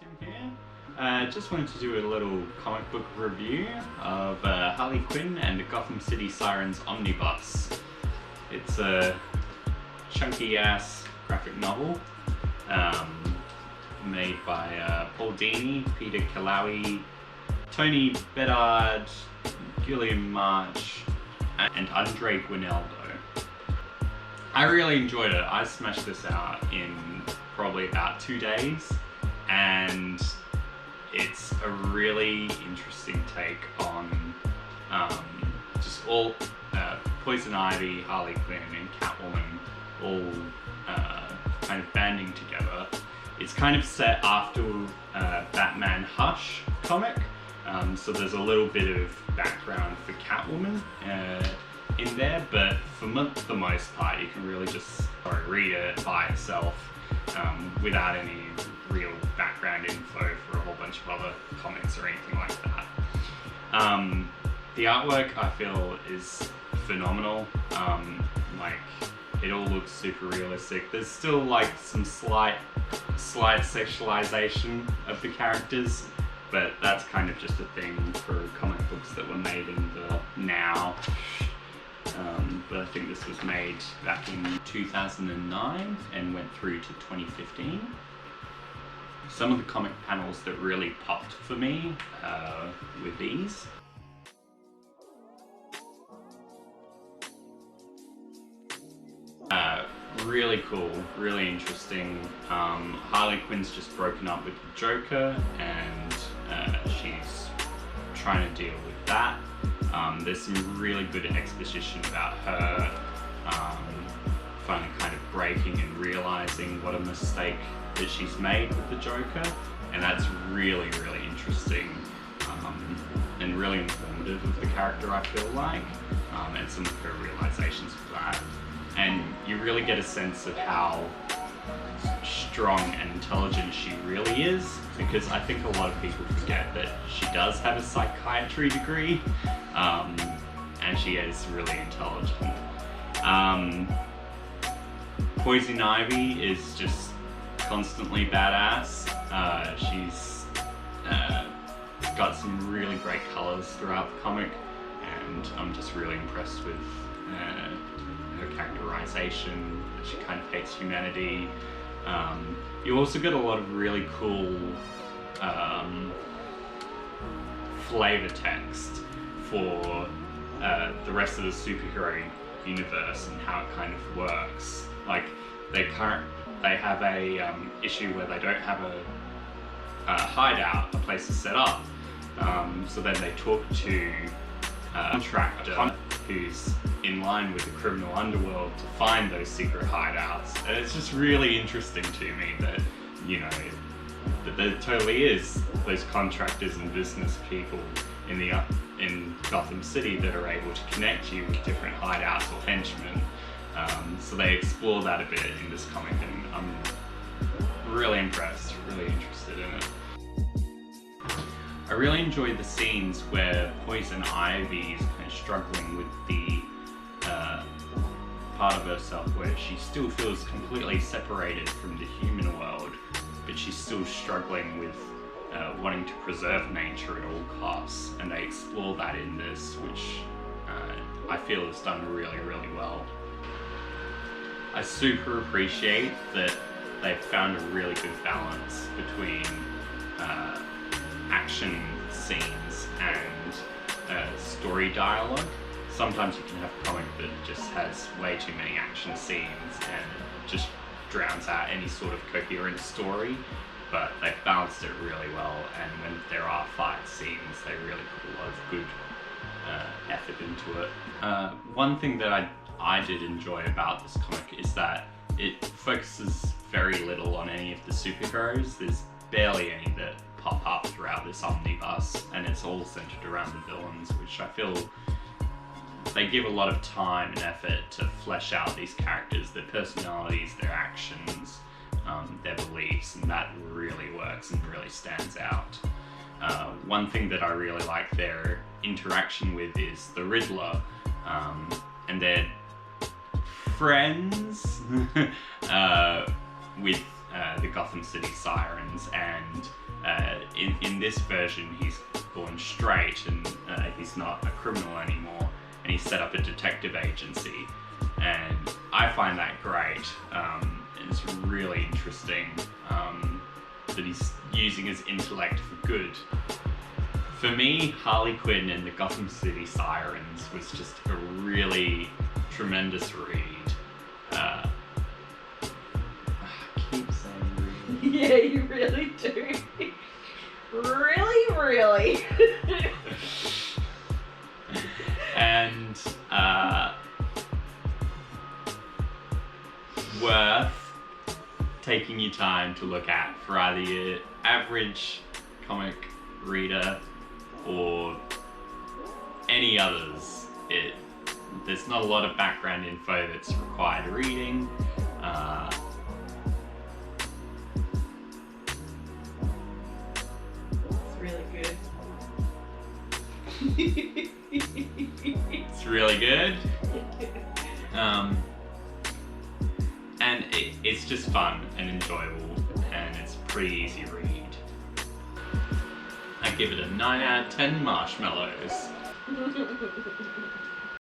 Tim here. Just wanted to do a little comic book review of Harley Quinn and the Gotham City Sirens Omnibus. It's a chunky ass graphic novel made by Paul Dini, Peter Kalawi, Tony Bedard, Gilliam March, and Andre Guinaldo. I really enjoyed it. I smashed this out in probably about 2 days, and it's a really interesting take on just all Poison Ivy, Harley Quinn, and Catwoman all kind of banding together. It's kind of set after Batman Hush comic, so there's a little bit of background for Catwoman in there, but for the most part you can really just read it by itself without any real background info for a whole bunch of other comics or anything like that. The artwork I feel is phenomenal. Like, it all looks super realistic. There's still like some slight sexualization of the characters, but that's kind of just a thing for comic books that were made in the now. But I think this was made back in 2009 and went through to 2015. Some of the comic panels that really popped for me were these. Really cool, really interesting. Harley Quinn's just broken up with the Joker, and she's trying to deal with that. There's some really good exposition about her finally kind of breaking and realizing what a mistake that she's made with the Joker, and that's really, really interesting and really informative of the character, I feel like, and some of her realizations of that. And you really get a sense of how strong and intelligent she really is, because I think a lot of people forget that she does have a psychiatry degree, and she is really intelligent. Poison Ivy is just constantly badass. She's got some really great colors throughout the comic, and I'm just really impressed with her characterization. She kind of hates humanity. You also get a lot of really cool flavor text for the rest of the superhero universe and how it kind of works. Like, they have a issue where they don't have a hideout, a place to set up. So then they talk to a contractor who's in line with the criminal underworld to find those secret hideouts. And it's just really interesting to me that, you know, that there totally is those contractors and business people in Gotham City that are able to connect you with different hideouts or henchmen. So they explore that a bit in this comic, and I'm really impressed, really interested in it. I really enjoyed the scenes where Poison Ivy is kind of struggling with the part of herself where she still feels completely separated from the human world, but she's still struggling with wanting to preserve nature at all costs, and they explore that in this, which I feel is done really, really well. I super appreciate that they've found a really good balance between action scenes and story dialogue. Sometimes you can have a comic that just has way too many action scenes and just drowns out any sort of coherent story, but they've balanced it really well, and when there are fight scenes, they really put a lot of good effort into it. One thing that I did enjoy about this comic is that it focuses very little on any of the superheroes. There's barely any that pop up throughout this omnibus, and it's all centered around the villains, which I feel they give a lot of time and effort to flesh out these characters, their personalities, their actions, their beliefs, and that really works and really stands out. One thing that I really like their interaction with is the Riddler, and they're friends with the Gotham City Sirens, and this version he's gone straight and he's not a criminal anymore, and he's set up a detective agency, and I find that great. It's really interesting that he's using his intellect for good. For me, Harley Quinn and the Gotham City Sirens was just a really tremendous read. I keep saying really. Yeah, you really do. Really. And worth taking your time to look at for either your average comic reader or any others. There's not a lot of background info that's required reading. It's really good. It's really good. And it's just fun and enjoyable, and it's a pretty easy read. I give it a 9 out of 10 marshmallows.